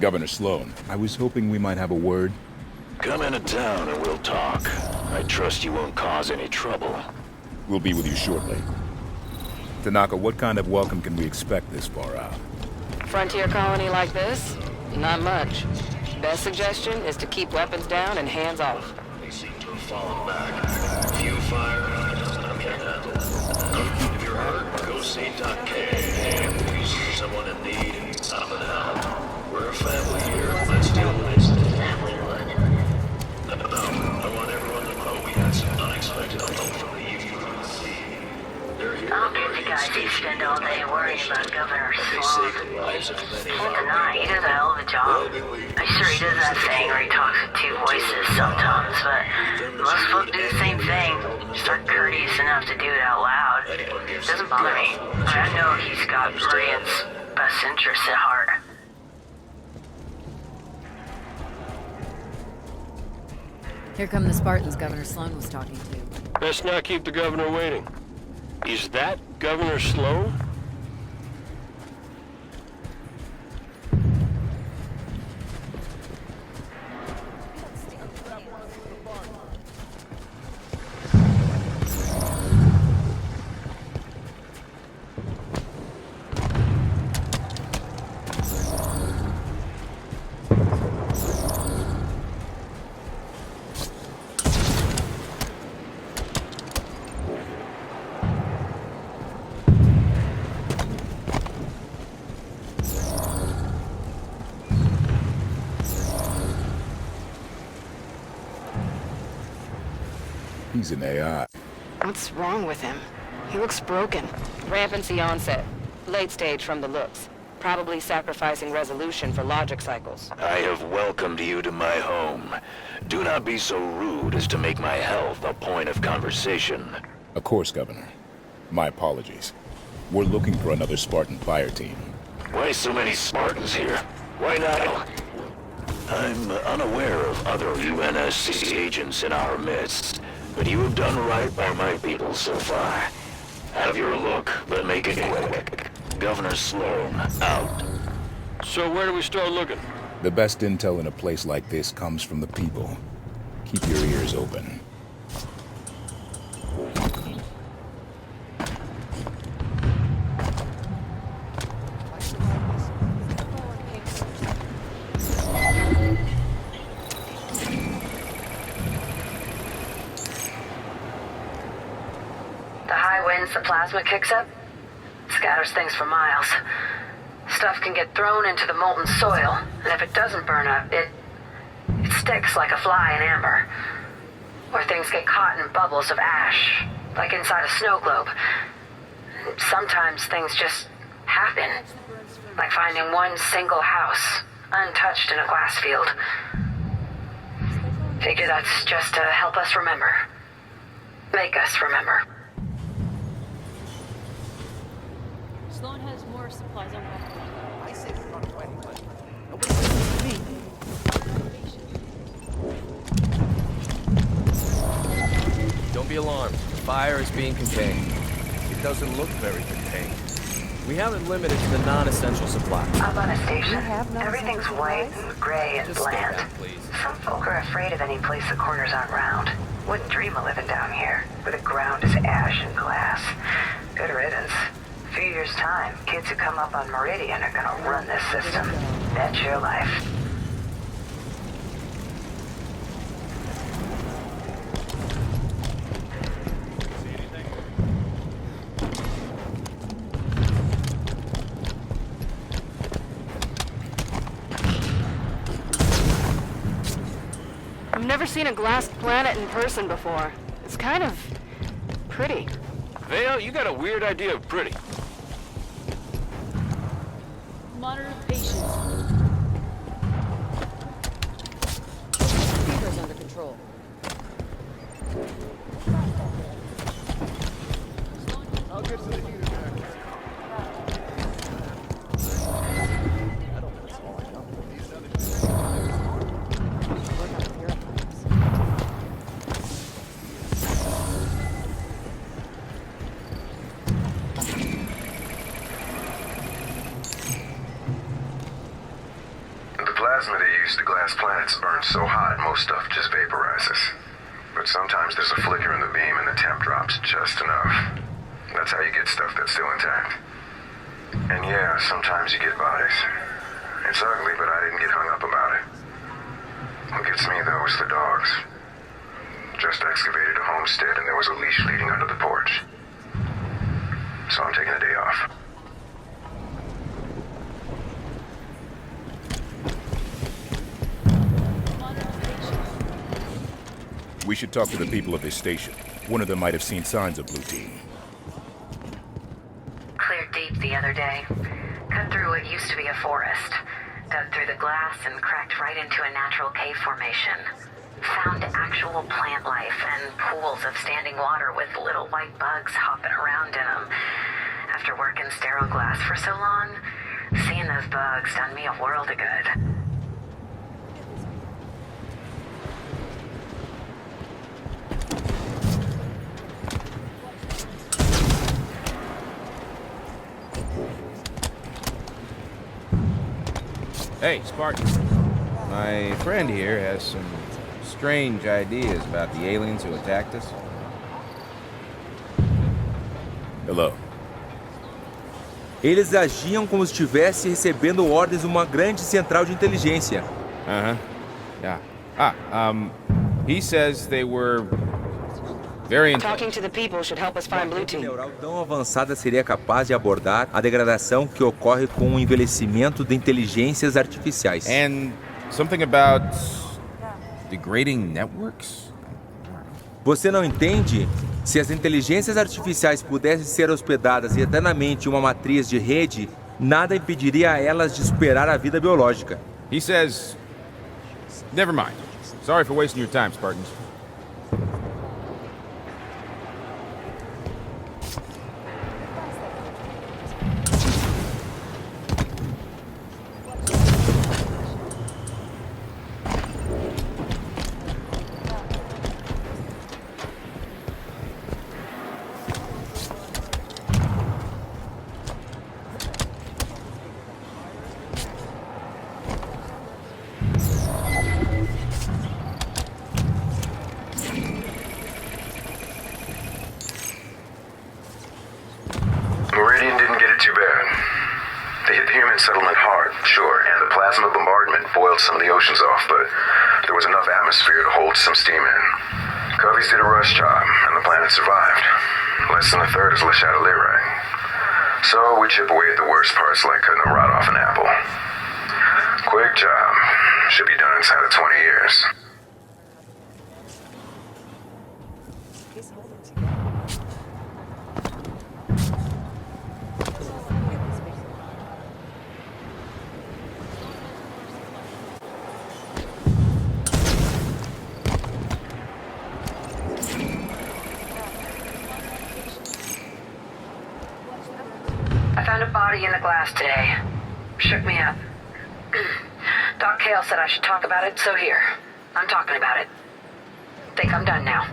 Governor Sloan, I was hoping we might have a word. Come into town and we'll talk. I trust you won't cause any trouble. We'll be with you shortly. Tanaka, what kind of welcome can we expect this far out? Frontier colony like this? Not much. Best suggestion is to keep weapons down and hands off. They seem to have fallen back. Few fire I can handle. If you're hurt, go see Doc K. If you see someone in need, I'm an help. We're a family here. Let's deal with it. No, I want everyone to know we had some unexpected help from the UUC. They're here. I'll get you guys to spend all day worrying about Governor Sloan. Can't deny, he does a hell of a job. I'm sure he does that thing where he talks with two voices sometimes, but most folk do the same thing. Just aren't courteous enough to do it out loud. It doesn't bother me. I know he's got Meridian's best interests at heart. Here come the Spartans Governor Sloan was talking to. Best not keep the governor waiting. Is that Governor Sloan? He's an AI. What's wrong with him? He looks broken. Rampancy onset. Late stage from the looks. Probably sacrificing resolution for logic cycles. I have welcomed you to my home. Do not be so rude as to make my health a point of conversation. Of course, Governor. My apologies. We're looking for another Spartan fire team. Why so many Spartans here? Why not? I'm unaware of other UNSC agents in our midst, but you have done right by my people so far. Have your look, but make it quick. Governor Sloan, out. So where do we start looking? The best intel in a place like this comes from the people. Keep your ears open. The high winds the plasma kicks up scatters things for miles. Stuff can get thrown into the molten soil, and if it doesn't burn up, it sticks like a fly in amber. Or things get caught in bubbles of ash, like inside a snow globe. Sometimes things just happen, like finding one single house, untouched in a glass field. Figure that's just to help us remember. Make us remember. Sloan has more supplies on I say we run away, but nobody listens to me. Don't be alarmed. The fire is being contained. It doesn't look very contained. We have it limited to the non-essential supplies. Up on a station, everything's white and gray and Just stay bland. back, please. Some folk are afraid of any place the corners aren't round. Wouldn't dream of living down here, where the ground is ash and glass. Good riddance. Few years' time, kids who come up on Meridian are gonna run this system. Bet your life. I've never seen a glass planet in person before. It's kind of pretty. Vale, you got a weird idea of pretty. Monitor patients. Fever's under control. I'll get to the heater back. lights burn so hot most stuff just vaporizes. But sometimes there's a flicker in the beam and the temp drops just enough. That's how you get stuff that's still intact. And yeah, sometimes you get bodies. It's ugly, but I didn't get hung up about it. What gets me, though, is the dogs. Just excavated a homestead and there was a leash leading under the porch. So I'm taking a day off. We should talk to the people of this station. One of them might have seen signs of blue team. Cleared deep the other day. Cut through what used to be a forest. Dug through the glass and cracked right into a natural cave formation. Found actual plant life and pools of standing water with little white bugs hopping around in them. After working sterile glass for so long, seeing those bugs done me a world of good. Hey, Spartan. My friend here has some strange ideas about the aliens who attacked us. Hello. Eles agiam como se estivesse recebendo ordens de uma grande central de inteligência. Yeah. He says they were very Talking to the people should help us find blue team. Neural tão avançada seria capaz de abordar a degradação que ocorre com o envelhecimento de inteligências artificiais. And something about degrading networks? Você não entende? Se as inteligências artificiais pudessem ser hospedadas eternamente em uma matriz de rede, nada impediria a elas de superar a vida biológica. He says, never mind. Sorry for wasting your time, Spartans. Meridian didn't get it too bad. They hit the human settlement hard, sure, and the plasma bombardment boiled some of the oceans off, but there was enough atmosphere to hold some steam in. Coveys did a rush job, and the planet survived. Less than a third is Le Chatelier. So we chip away at the worst parts like cutting a rod off an apple. Quick job. Should be done inside of 20 years. I found a body in the glass today. Shook me up. Doc Cale said I should talk about it, so here. I'm talking about it. Think I'm done now.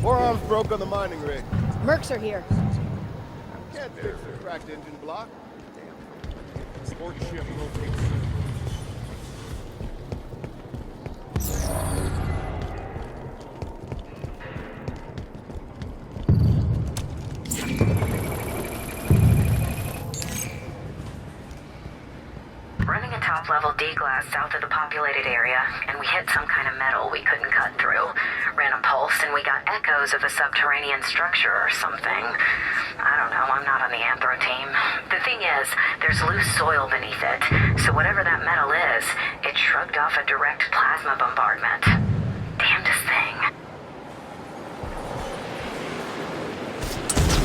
Forearms broke on the mining rig. Mercs are here. Can't fix a cracked engine block. Sport ship locates. Running a top-level D-glass south of the populated area, and we hit some kind of metal we couldn't cut through. Ran a pulse, and we got echoes of a subterranean structure or something. I don't know, I'm not on the anthro team. The thing is, there's loose soil beneath it, so whatever that metal is, it shrugged off a direct plasma bombardment. Damnedest thing.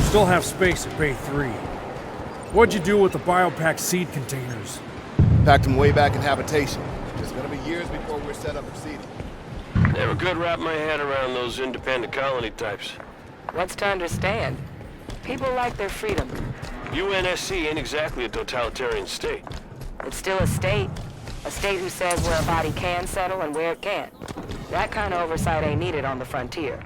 Still have space at Bay 3. What'd you do with the biopack seed containers? Packed them way back in habitation. It's gonna be years before we're set up for seeding. Never could wrap my head around those independent colony types. What's to understand? People like their freedom. UNSC ain't exactly a totalitarian state. It's still a state. A state who says where a body can settle and where it can't. That kind of oversight ain't needed on the frontier.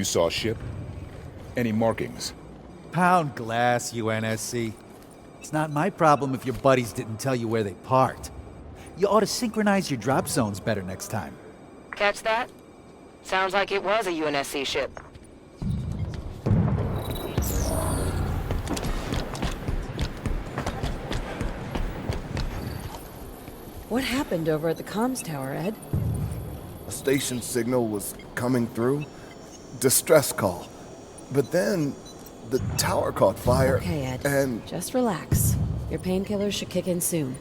saw ship? Any markings? Pound glass, UNSC. It's not my problem if your buddies didn't tell you where they parked. You ought to synchronize your drop zones better next time. Catch that? Sounds like it was a UNSC ship. What happened over at the comms tower, Ed? A station signal was coming through. Distress call. But then the tower caught fire. Okay, Ed. And Just relax. Your painkillers should kick in soon.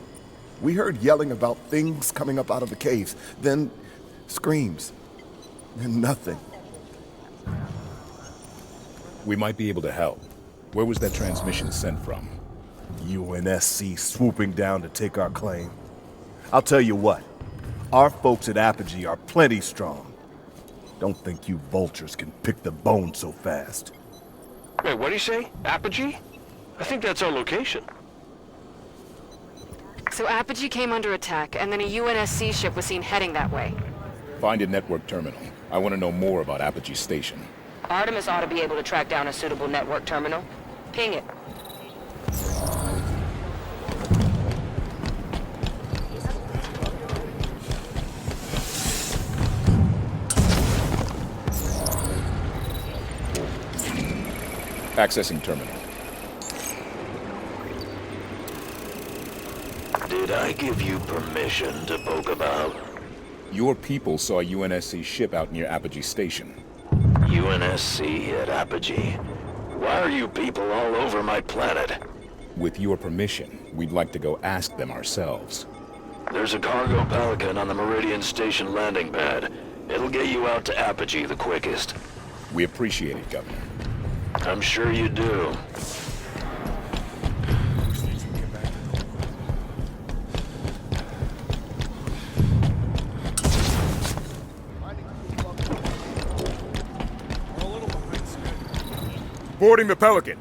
we heard yelling about things coming up out of the caves. Then screams. And nothing. We might be able to help. Where was that transmission sent from? UNSC swooping down to take our claim. I'll tell you what. Our folks at Apogee are plenty strong. Don't think you vultures can pick the bone so fast. Wait, what'd he say? Apogee? I think that's our location. So Apogee came under attack, and then a UNSC ship was seen heading that way. Find a network terminal. I want to know more about Apogee Station. Artemis ought to be able to track down a suitable network terminal. Ping it. Accessing terminal. Did I give you permission to poke about? Your people saw a UNSC ship out near Apogee Station. UNSC at Apogee? Why are you people all over my planet? With your permission, we'd like to go ask them ourselves. There's a cargo Pelican on the Meridian station landing pad. It'll get you out to Apogee the quickest. We appreciate it, Governor. I'm sure you do. Boarding the Pelican.